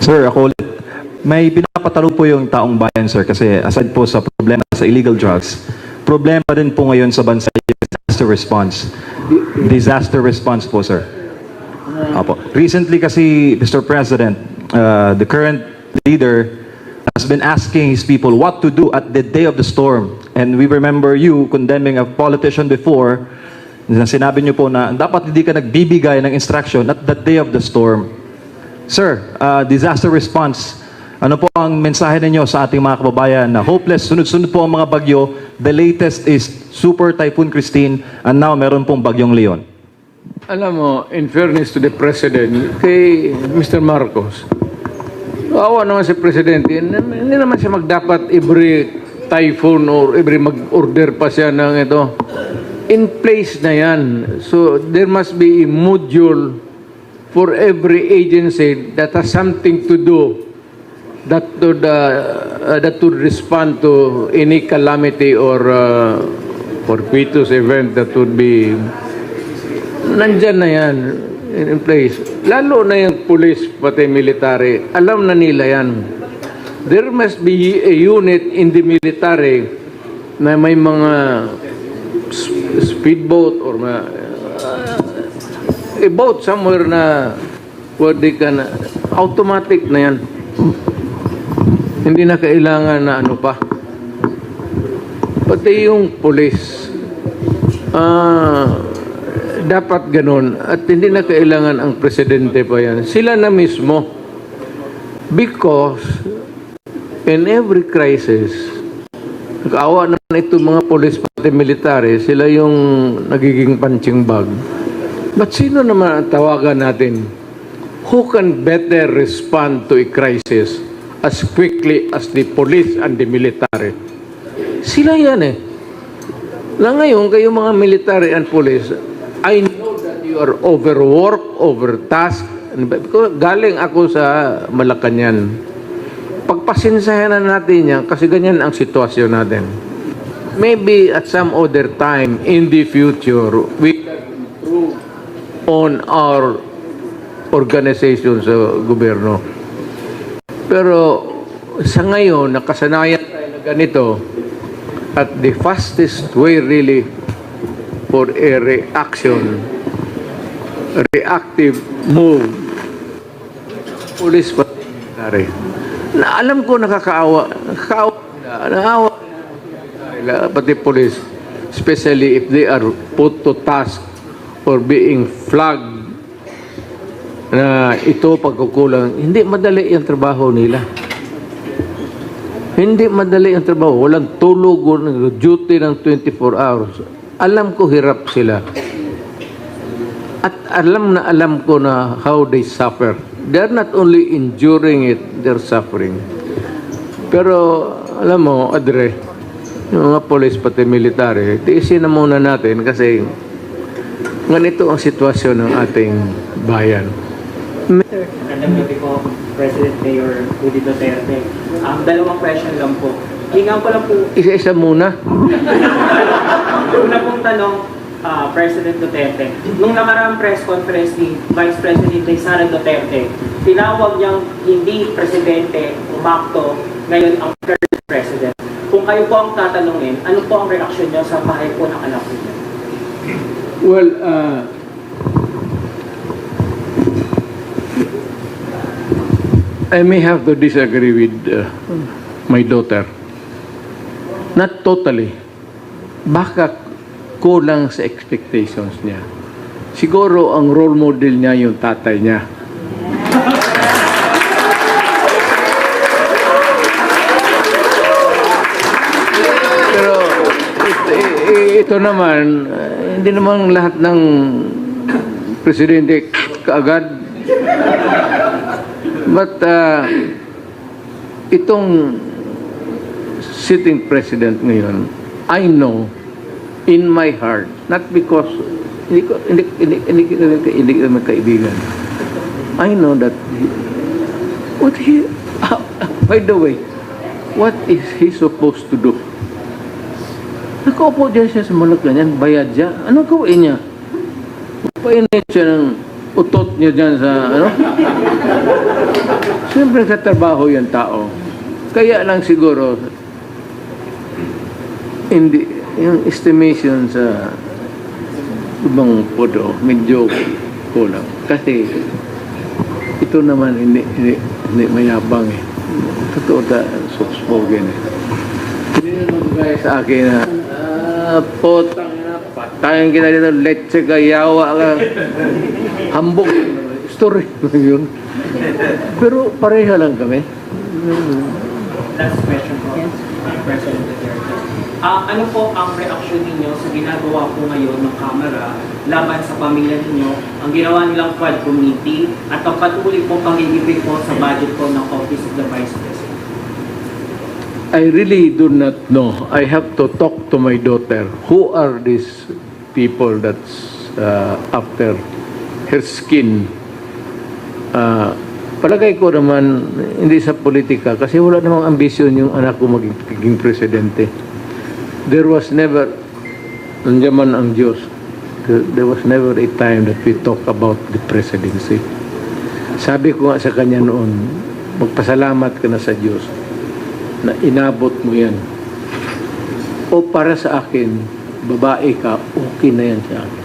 Sir, ako ulit. May pinapatalo po yung taong bayan, sir, kasi aside po sa problema sa illegal drugs, problema din po ngayon sa bansa yung disaster response. Disaster response po, sir. Apo. Recently kasi, Mr. President, the current leader has been asking his people what to do at the day of the storm. And we remember you condemning a politician before, na sinabi niyo po na dapat hindi ka nagbibigay ng instruction at the day of the storm. Sir, disaster response, ano po ang mensahe ninyo sa ating mga kababayan na hopeless, sunod-sunod po ang mga bagyo, the latest is Super Typhoon Christine, and now meron pong bagyong Leon. Alam mo, in fairness to the President, kay Mr. Marcos, awa naman si Presidente, hindi naman siya magdapat every typhoon or every mag-order pa siya ng ito. In place na yan. So, there must be a module for every agency that has something to do that would respond to any calamity or fortuitous event that would be nandyan na yan in place. Lalo na yung police pati military, alam na nila yan. There must be a unit in the military na may mga speedboat or a boat somewhere na pwede ka na automatic na yan. Hindi na kailangan na ano pa. Pati yung police, dapat ganun. At hindi na kailangan ang presidente pa yan. Sila na mismo. Because in every crisis, nag-awa naman ito mga police pati military, sila yung nagiging punching bag. But sino naman ang tawagan natin? Who can better respond to a crisis as quickly as the police and the military? Sila yan eh. Na ngayon, kayo mga military and police, I know that you are overworked, overtasked. Galing ako sa Malacanang. Pagpasensahan na natin yan kasi ganyan ang sitwasyon natin. Maybe at some other time in the future, we can improve on our organization sa gobyerno. Pero sa ngayon, nakasanayan tayo na ganito at the fastest way really for a reactive move, police pati military. Na alam ko nakakaawa pati police, especially if they are put to task or being flagged na ito pagkukulang. Hindi madali yung trabaho nila. Hindi madali ang trabaho. Walang tulog, duty ng 24 hours. Alam ko hirap sila. At alam ko na how they suffer. They're not only enduring it, they're suffering. Pero, alam mo, Adre, yung mga police pati military, tiisin na muna natin kasi ganito ang sitwasyon ng ating bayan. Sir, magandang gabi po, President Mayor Rudy Duterte. Dalawang question lang po. Hingan ko lang po. Isa-isa muna. Una pong tanong, President Duterte. Nung nakaraang press conference ni Vice President Sara Duterte, tinawag niyang hindi presidente umakto, ngayon ang current president. Kung kayo po ang tatanungin, ano po ang reaksyon niyo sa bahay po ng anak niyo? Well, I may have to disagree with my daughter. Not totally. Baka kulang sa expectations niya. Siguro ang role model niya yung tatay niya. Pero ito naman, hindi naman lahat ng presidente kaagad. But itong sitting president ngayon, I know in my heart, not because hindi kami kaibigan. I know that by the way, what is he supposed to do? Nakaupo dyan siya sa Malacanang, bayad siya. Anong gawin niya? Painit siya ng utot niya dyan sa, Siyempre sa trabaho yung tao. Kaya lang siguro, hindi, yung estimation sa ibang podo, medyo kulang. Kasi ito naman hindi mayabang eh. Totoo spoken eh. Hindi naman gaya sa akin na, potang na, patayin kita dito, letse ka, yawa ka, hambog. Story yun. Pero pareha lang kami. Last question po, President Duterte. Ano po ang reaksyon ninyo sa ginagawa po ngayon ng Kamara laban sa pamilya ninyo, ang ginawa nilang Quad Committee at ang patuloy pong pangigipin po sa budget po ng Office of the Vice President? I really do not know. I have to talk to my daughter. Who are these people that's after her skin? Palagay ko naman, hindi sa politika, kasi wala namang ambisyon yung anak ko magiging presidente. There was never, nandiyan man ang Diyos, there was never a time that we talk about the presidency. Sabi ko nga sa kanya noon, magpasalamat ka na sa Diyos na inabot mo yan. O para sa akin, babae ka, okay na yan sa akin.